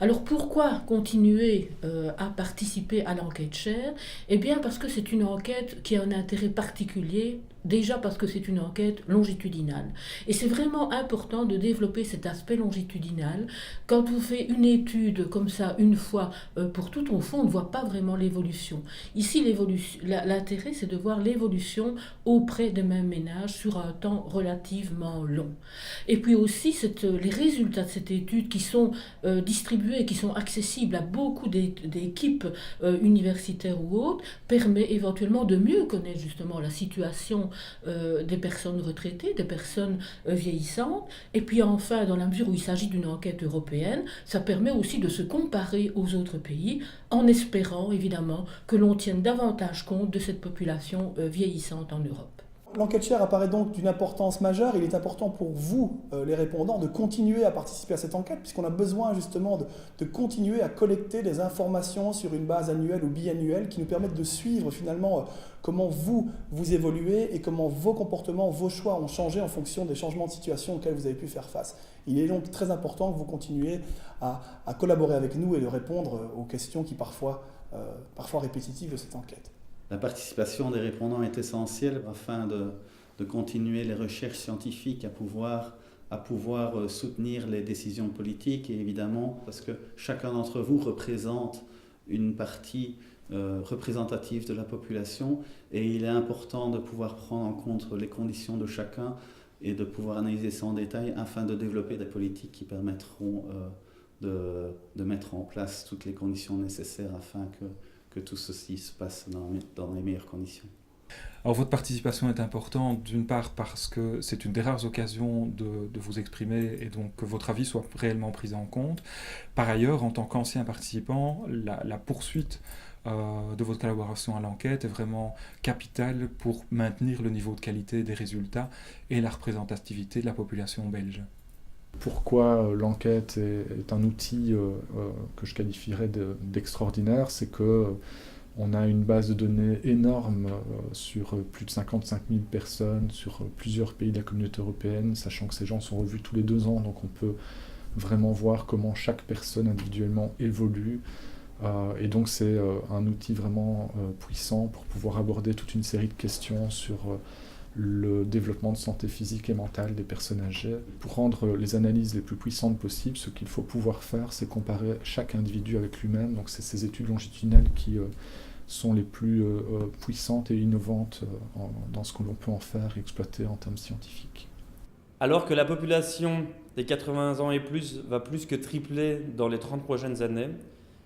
Alors pourquoi continuer à participer à l'enquête Cher? Eh bien parce que c'est une enquête qui a un intérêt particulier. Déjà parce que c'est une enquête longitudinale. Et c'est vraiment important de développer cet aspect longitudinal. Quand on fait une étude comme ça une fois pour toutes, au fond, on ne voit pas vraiment l'évolution. Ici, l'intérêt, c'est de voir l'évolution auprès des mêmes ménages sur un temps relativement long. Et puis aussi, les résultats de cette étude qui sont distribués, qui sont accessibles à beaucoup d'équipes universitaires ou autres, permet éventuellement de mieux connaître justement la situation des personnes retraitées, des personnes vieillissantes. Et puis enfin, dans la mesure où il s'agit d'une enquête européenne, ça permet aussi de se comparer aux autres pays en espérant évidemment que l'on tienne davantage compte de cette population vieillissante en Europe. L'enquête Share apparaît donc d'une importance majeure. Il est important pour vous, les répondants, de continuer à participer à cette enquête, puisqu'on a besoin justement de continuer à collecter des informations sur une base annuelle ou biannuelle qui nous permettent de suivre finalement comment vous évoluez et comment vos comportements, vos choix ont changé en fonction des changements de situation auxquels vous avez pu faire face. Il est donc très important que vous continuiez à collaborer avec nous et de répondre aux questions qui parfois répétitives de cette enquête. La participation des répondants est essentielle afin de continuer les recherches scientifiques, à pouvoir soutenir les décisions politiques et évidemment parce que chacun d'entre vous représente une partie représentative de la population et il est important de pouvoir prendre en compte les conditions de chacun et de pouvoir analyser ça en détail afin de développer des politiques qui permettront de mettre en place toutes les conditions nécessaires afin que tout ceci se passe dans les meilleures conditions. Alors votre participation est importante d'une part parce que c'est une des rares occasions de vous exprimer et donc que votre avis soit réellement pris en compte. Par ailleurs, en tant qu'ancien participant, la poursuite de votre collaboration à l'enquête est vraiment capitale pour maintenir le niveau de qualité des résultats et la représentativité de la population belge. Pourquoi l'enquête est un outil que je qualifierais d'extraordinaire, c'est que on a une base de données énorme sur plus de 55 000 personnes, sur plusieurs pays de la communauté européenne, sachant que ces gens sont revus tous les 2 ans, donc on peut vraiment voir comment chaque personne individuellement évolue. Et donc c'est un outil vraiment puissant pour pouvoir aborder toute une série de questions sur le développement de santé physique et mentale des personnes âgées. Pour rendre les analyses les plus puissantes possibles, ce qu'il faut pouvoir faire, c'est comparer chaque individu avec lui-même. Donc c'est ces études longitudinales qui sont les plus puissantes et innovantes dans ce que l'on peut en faire et exploiter en termes scientifiques. Alors que la population des 80 ans et plus va plus que tripler dans les 30 prochaines années,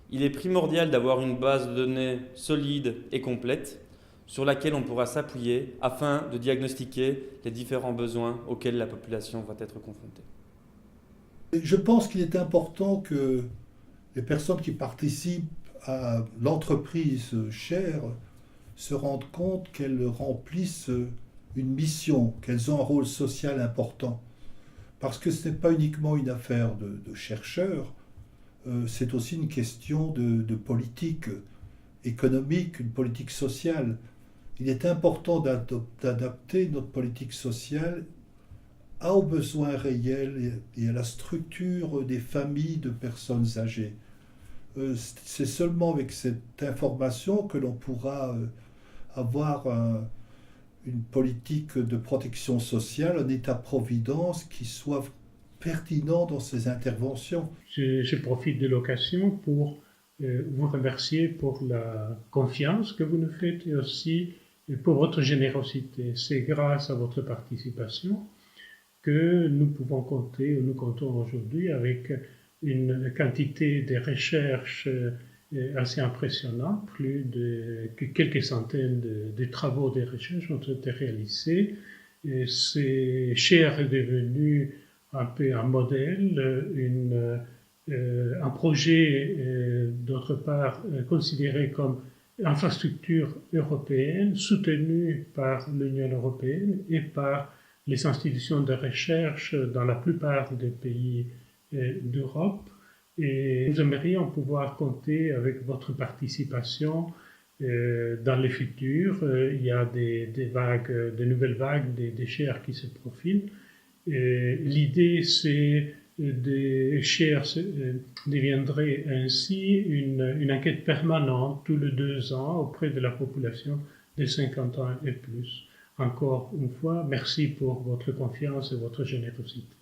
il est primordial d'avoir une base de données solide et complète sur laquelle on pourra s'appuyer afin de diagnostiquer les différents besoins auxquels la population va être confrontée. Je pense qu'il est important que les personnes qui participent à l'entreprise Share se rendent compte qu'elles remplissent une mission, qu'elles ont un rôle social important. Parce que ce n'est pas uniquement une affaire de chercheurs, c'est aussi une question de politique économique, une politique sociale. Il est important d'adapter notre politique sociale aux besoins réels et à la structure des familles de personnes âgées. C'est seulement avec cette information que l'on pourra avoir une politique de protection sociale, un État-providence qui soit pertinent dans ses interventions. Je profite de l'occasion pour vous remercier pour la confiance que vous nous faites et aussi pour votre générosité. C'est grâce à votre participation que nous pouvons compter, ou nous comptons aujourd'hui avec une quantité de recherches assez impressionnante. Plus de quelques centaines de travaux de recherche ont été réalisés. C'est Share est devenu un peu un modèle, un projet, d'autre part, considéré comme infrastructure européenne, soutenue par l'Union européenne et par les institutions de recherche dans la plupart des pays d'Europe. Et nous aimerions pouvoir compter avec votre participation dans le futur. Il y a de nouvelles vagues des Share qui se profilent. L'idée, c'est des shares deviendrait ainsi une enquête permanente tous les 2 ans auprès de la population de 50 ans et plus. Encore une fois, merci pour votre confiance et votre générosité.